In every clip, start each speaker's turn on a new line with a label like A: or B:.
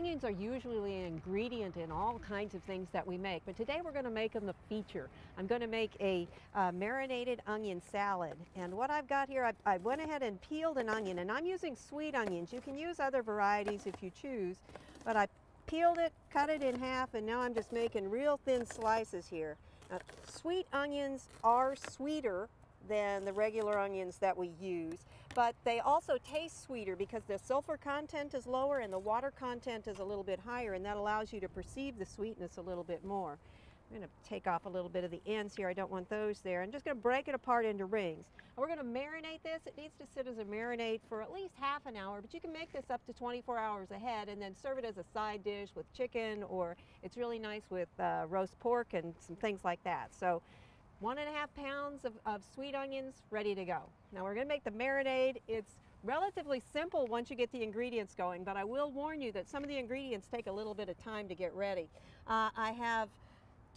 A: Onions are usually an ingredient in all kinds of things that we make, but today we're going to make them the feature. I'm going to make a marinated onion salad, and what I've got here, I went ahead and peeled an onion, and I'm using sweet onions. You can use other varieties if you choose, but I peeled it, cut it in half, and now I'm just making real thin slices here. Now, sweet onions are sweeter than the regular onions that we use, but they also taste sweeter because the sulfur content is lower and the water content is a little bit higher, and that allows you to perceive the sweetness a little bit more. I'm going to take off a little bit of the ends here. I don't want those there. I'm just going to break it apart into rings. And we're going to marinate this. It needs to sit as a marinade for at least half an hour, but you can make this up to 24 hours ahead and then serve it as a side dish with chicken, or it's really nice with roast pork and some things like that. So 1.5 pounds of sweet onions ready to go. Now we're going to make the marinade. It's relatively simple once you get the ingredients going, but I will warn you that some of the ingredients take a little bit of time to get ready. I have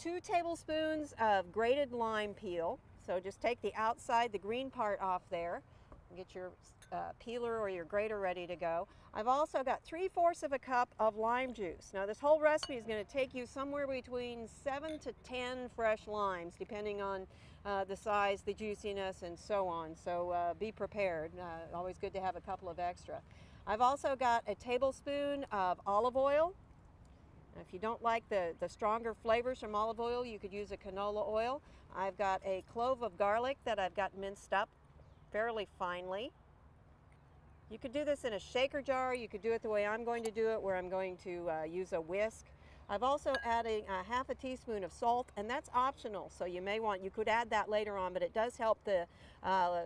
A: 2 tablespoons of grated lime peel. So just take the outside, the green part off there. Get your peeler or your grater ready to go. I've also got 3/4 of a cup of lime juice. Now this whole recipe is going to take you somewhere between 7 to 10 fresh limes, depending on the size, the juiciness, and so on. So be prepared. Always good to have a couple of extra. I've also got a tablespoon of olive oil. Now, if you don't like the stronger flavors from olive oil, you could use a canola oil. I've got a clove of garlic that I've got minced up fairly finely. You could do this in a shaker jar. You could do it the way I'm going to do it, where I'm going to use a whisk. I've also added a 1/2 teaspoon of salt, and that's optional, so you could add that later on, but it does help the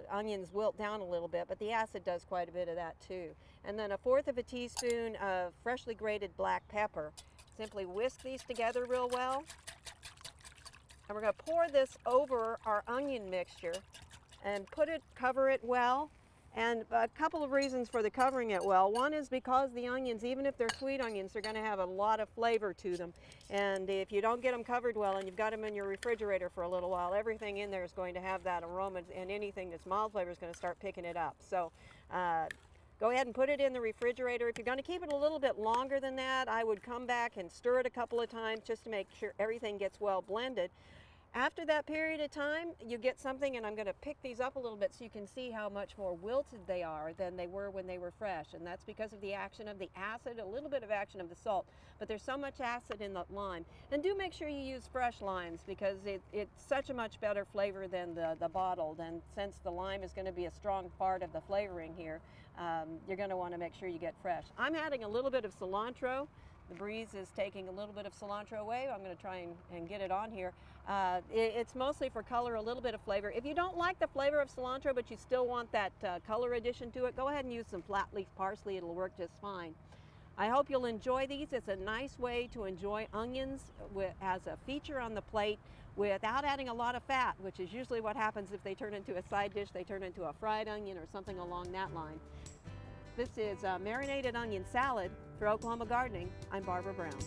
A: onions wilt down a little bit, but the acid does quite a bit of that too. And then 1/4 teaspoon of freshly grated black pepper. Simply whisk these together real well, and we're going to pour this over our onion mixture and cover it well. And a couple of reasons for the covering it well. One is because the onions, even if they're sweet onions, they're going to have a lot of flavor to them. And if you don't get them covered well and you've got them in your refrigerator for a little while, everything in there is going to have that aroma, and anything that's mild flavor is going to start picking it up. So go ahead and put it in the refrigerator. If you're going to keep it a little bit longer than that, I would come back and stir it a couple of times just to make sure everything gets well blended. After that period of time, you get something, and I'm going to pick these up a little bit so you can see how much more wilted they are than they were when they were fresh. And that's because of the action of the acid, a little bit of action of the salt. But there's so much acid in the lime. And do make sure you use fresh limes, because it's such a much better flavor than the bottled. And since the lime is going to be a strong part of the flavoring here, you're going to want to make sure you get fresh. I'm adding a little bit of cilantro. The breeze is taking a little bit of cilantro away. I'm going to try and get it on here. It's mostly for color, a little bit of flavor. If you don't like the flavor of cilantro, but you still want that color addition to it, go ahead and use some flat leaf parsley. It'll work just fine. I hope you'll enjoy these. It's a nice way to enjoy onions as a feature on the plate without adding a lot of fat, which is usually what happens if they turn into a side dish. They turn into a fried onion or something along that line. This is Marinated Onion Salad. For Oklahoma Gardening, I'm Barbara Brown.